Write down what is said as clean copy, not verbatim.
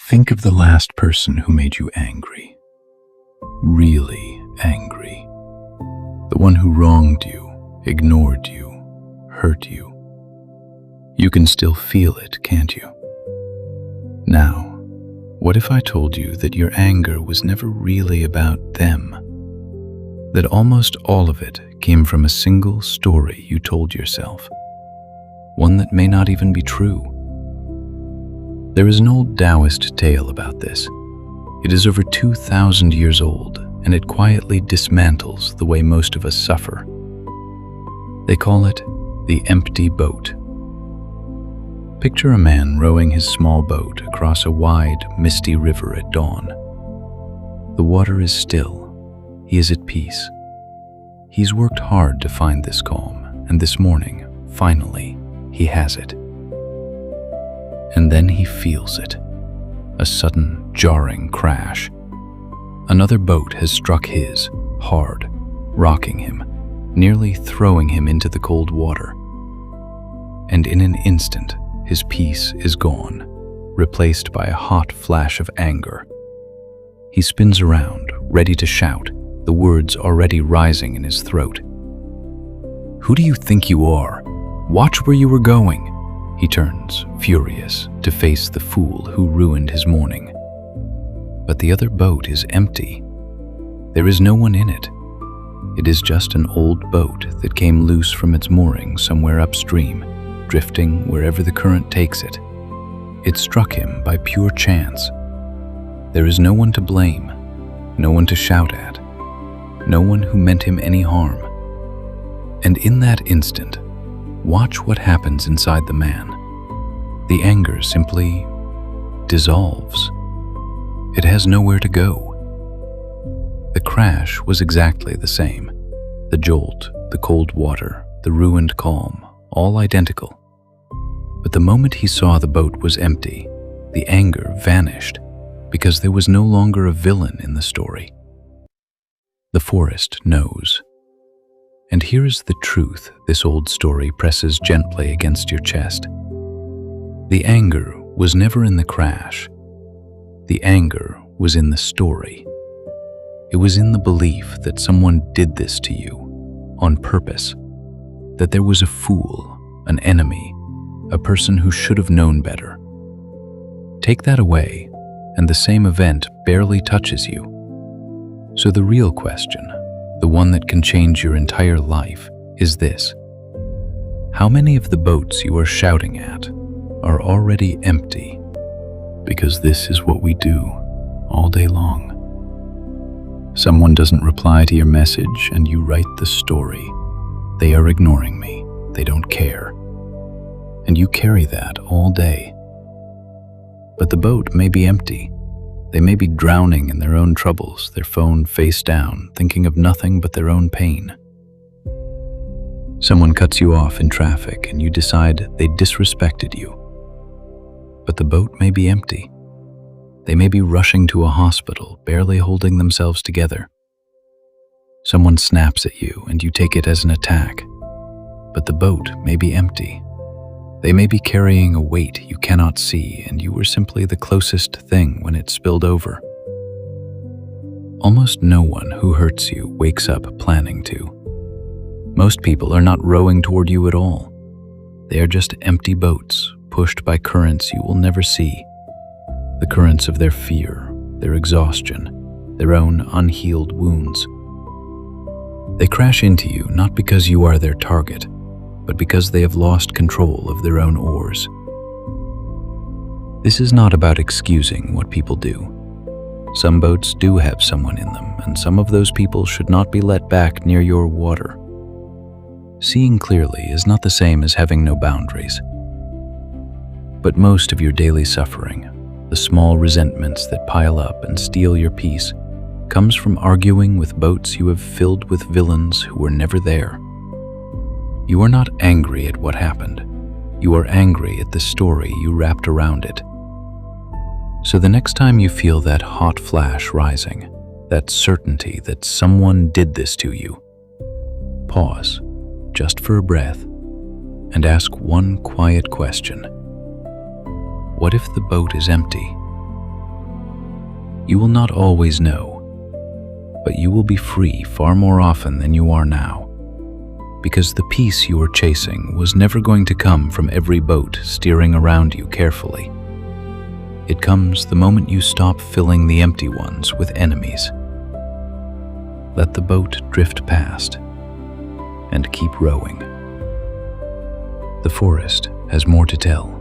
Think of the last person who made you angry, really angry. The one who wronged you, ignored you, hurt you. You can still feel it, can't you? Now, what if I told you that your anger was never really about them? That almost all of it came from a single story you told yourself, one that may not even be true. There is an old Taoist tale about this. It is over 2,000 years old, and it quietly dismantles the way most of us suffer. They call it the empty boat. Picture a man rowing his small boat across a wide, misty river at dawn. The water is still. He is at peace. He's worked hard to find this calm, and this morning, finally, he has it. And then he feels it. A sudden, jarring crash. Another boat has struck his, hard, rocking him, nearly throwing him into the cold water. And in an instant, his peace is gone, replaced by a hot flash of anger. He spins around, ready to shout, the words already rising in his throat. "Who do you think you are? Watch where you were going." He turns, furious, to face the fool who ruined his morning. But the other boat is empty. There is no one in it. It is just an old boat that came loose from its mooring somewhere upstream, drifting wherever the current takes it. It struck him by pure chance. There is no one to blame, no one to shout at, no one who meant him any harm. And in that instant, watch what happens inside the man. The anger simply dissolves. It has nowhere to go. The crash was exactly the same. The jolt, the cold water, the ruined calm, all identical. But the moment he saw the boat was empty, the anger vanished because there was no longer a villain in the story. The forest knows. And here is the truth this old story presses gently against your chest. The anger was never in the crash. The anger was in the story. It was in the belief that someone did this to you on purpose, that there was a fool, an enemy, a person who should have known better. Take that away, and the same event barely touches you. So the real question, the one that can change your entire life, is this: how many of the boats you are shouting at are already empty? Because this is what we do all day long. Someone doesn't reply to your message and you write the story. They are ignoring me. They don't care. And you carry that all day. But the boat may be empty. They may be drowning in their own troubles, their phone face down, thinking of nothing but their own pain. Someone cuts you off in traffic and you decide they disrespected you. But the boat may be empty. They may be rushing to a hospital, barely holding themselves together. Someone snaps at you and you take it as an attack. But the boat may be empty. They may be carrying a weight you cannot see, and you were simply the closest thing when it spilled over. Almost no one who hurts you wakes up planning to. Most people are not rowing toward you at all. They are just empty boats, pushed by currents you will never see. The currents of their fear, their exhaustion, their own unhealed wounds. They crash into you not because you are their target, but because they have lost control of their own oars. This is not about excusing what people do. Some boats do have someone in them, and some of those people should not be let back near your water. Seeing clearly is not the same as having no boundaries. But most of your daily suffering, the small resentments that pile up and steal your peace, comes from arguing with boats you have filled with villains who were never there. You are not angry at what happened. You are angry at the story you wrapped around it. So the next time you feel that hot flash rising, that certainty that someone did this to you, pause, just for a breath, and ask one quiet question. What if the boat is empty? You will not always know, but you will be free far more often than you are now, because the peace you are chasing was never going to come from every boat steering around you carefully. It comes the moment you stop filling the empty ones with enemies. Let the boat drift past and keep rowing. The forest has more to tell.